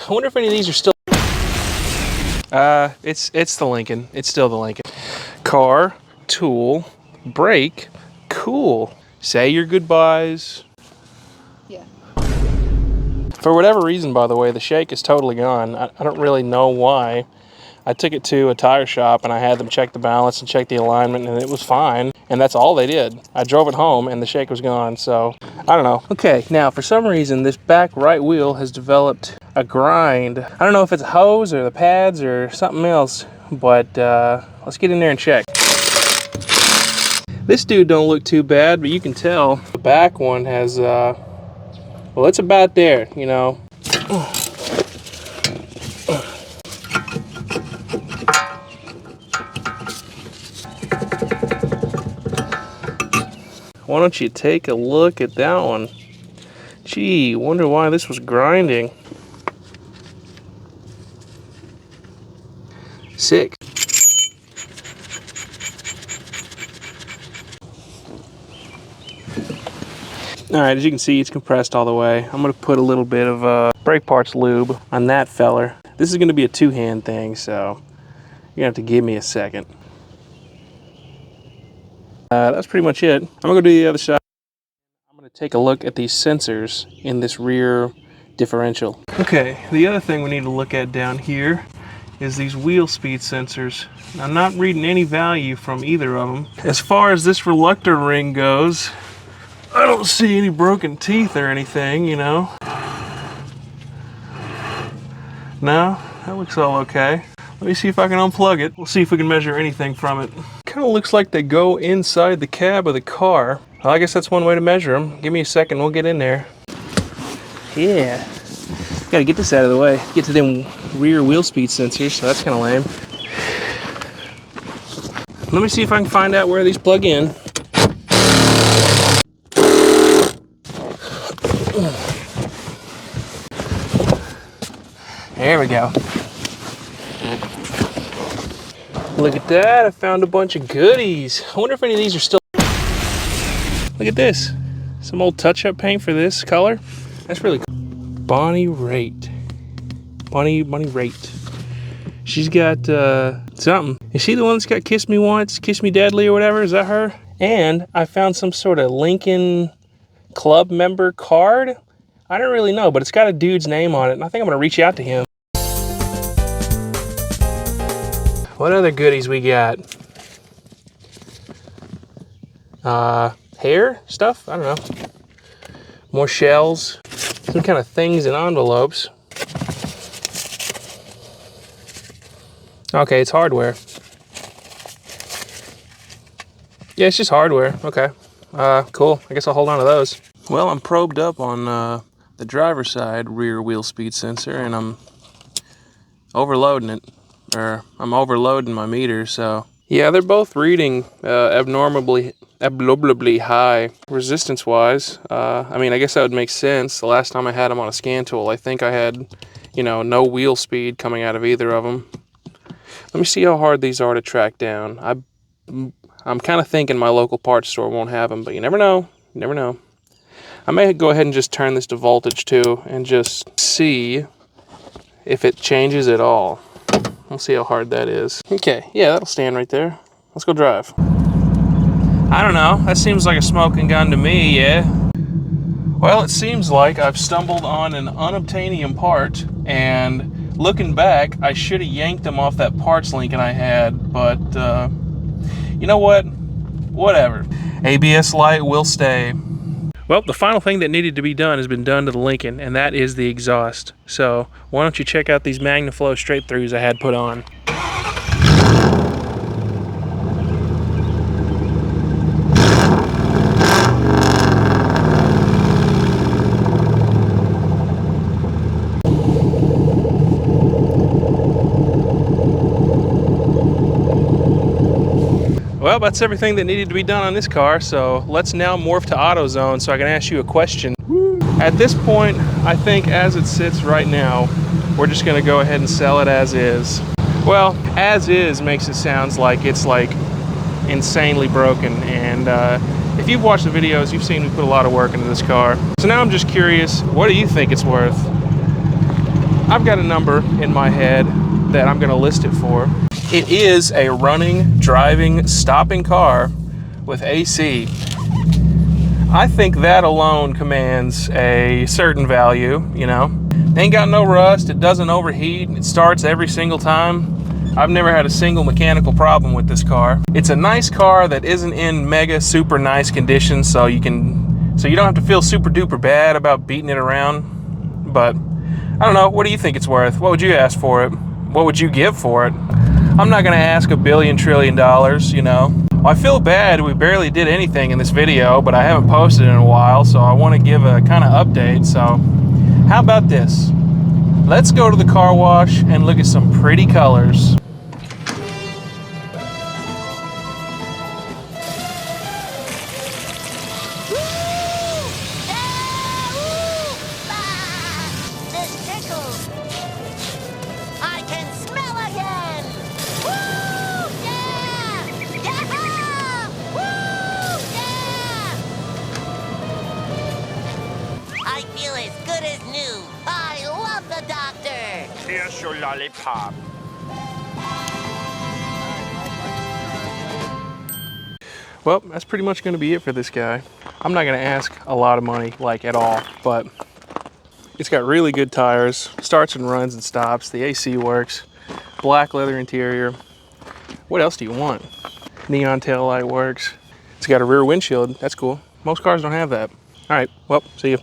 I wonder if any of these are still. It's the Lincoln. It's still the Lincoln. Car, tool, brake, cool. Say your goodbyes. Yeah. For whatever reason, by the way, the shake is totally gone. I don't really know why. I took it to a tire shop and I had them check the balance and check the alignment, and it was fine. And that's all they did. I drove it home and the shake was gone, so I don't know. Okay, now for some reason this back right wheel has developed a grind. I don't know if it's a hose or the pads or something else, but let's get in there and check. This dude don't look too bad, but you can tell the back one has, well, it's about there, you know. Why don't you take a look at that one? Gee, wonder why this was grinding. Sick. Alright, as you can see, it's compressed all the way. I'm going to put a little bit of brake parts lube on that feller. This is going to be a two-hand thing, so you're going to have to give me a second. That's pretty much it. I'm going to go to the other side. I'm going to take a look at these sensors in this rear differential. Okay, the other thing we need to look at down here is these wheel speed sensors. I'm not reading any value from either of them. As far as this reluctor ring goes, I don't see any broken teeth or anything, you know. No, that looks all okay. Let me see if I can unplug it. We'll see if we can measure anything from it. Kind of looks like they go inside the cab of the car. Well, I guess that's one way to measure them. Give me a second, we'll get in there. Yeah, gotta get this out of the way. Get to them rear wheel speed sensors, so that's kind of lame. Let me see if I can find out where these plug in. There we go. Look at that, I found a bunch of goodies. I wonder if any of these are still... Look at this. Some old touch-up paint for this color. That's really cool. Bonnie Raitt. Bonnie Raitt. She's got something. Is she the one that's got Kiss Me Once, Kiss Me Deadly or whatever? Is that her? And I found some sort of Lincoln Club member card. I don't really know, but it's got a dude's name on it, and I think I'm gonna reach out to him. What other goodies we got? Hair stuff? I don't know. More shells. Some kind of things in envelopes. Okay, it's hardware. Yeah, it's just hardware. Okay. Cool. I guess I'll hold on to those. Well, I'm probed up on the driver's side rear wheel speed sensor, and I'm overloading it. Or I'm overloading my meter, so yeah, they're both reading abnormally high resistance wise. I mean, I guess that would make sense. The last time I had them on a scan tool, I think I had, you know, no wheel speed coming out of either of them. Let me see how hard these are to track down. I'm kind of thinking my local parts store won't have them, but you never know. You never know. I may go ahead and just turn this to voltage too and just see if it changes at all. We'll see how hard that is. Okay, yeah, that'll stand right there. Let's go drive. I don't know, that seems like a smoking gun to me, yeah? Well, it seems like I've stumbled on an unobtainium part, and looking back, I should have yanked them off that parts Lincoln I had, but you know what? Whatever. ABS light will stay. Well, the final thing that needed to be done has been done to the Lincoln, and that is the exhaust. So why don't you check out these MagnaFlow straight throughs I had put on. Well, that's everything that needed to be done on this car, so let's now morph to AutoZone so I can ask you a question. At this point, I think as it sits right now, we're just gonna go ahead and sell it as is. Well, as is makes it sound like it's like insanely broken. And if you've watched the videos, you've seen me put a lot of work into this car. So now I'm just curious, what do you think it's worth? I've got a number in my head that I'm gonna list it for. It is a running, driving, stopping car with AC. I think that alone commands a certain value, you know. Ain't got no rust, it doesn't overheat, it starts every single time. I've never had a single mechanical problem with this car. It's a nice car that isn't in mega super nice condition, so you don't have to feel super duper bad about beating it around. But I don't know, what do you think it's worth? What would you ask for it? What would you give for it? I'm not gonna ask $1 billion trillion, you know. Well, I feel bad we barely did anything in this video, but I haven't posted in a while, so I want to give a kind of update. So how about this? Let's go to the car wash and look at some pretty colors. Here's your lollipop. Well, that's pretty much going to be it for this guy. I'm not going to ask a lot of money, like at all, but it's got really good tires, starts and runs and stops, the AC works, black leather interior. What else do you want? Neon tail light works. It's got a rear windshield, that's cool. Most cars don't have that. All right, well, see you.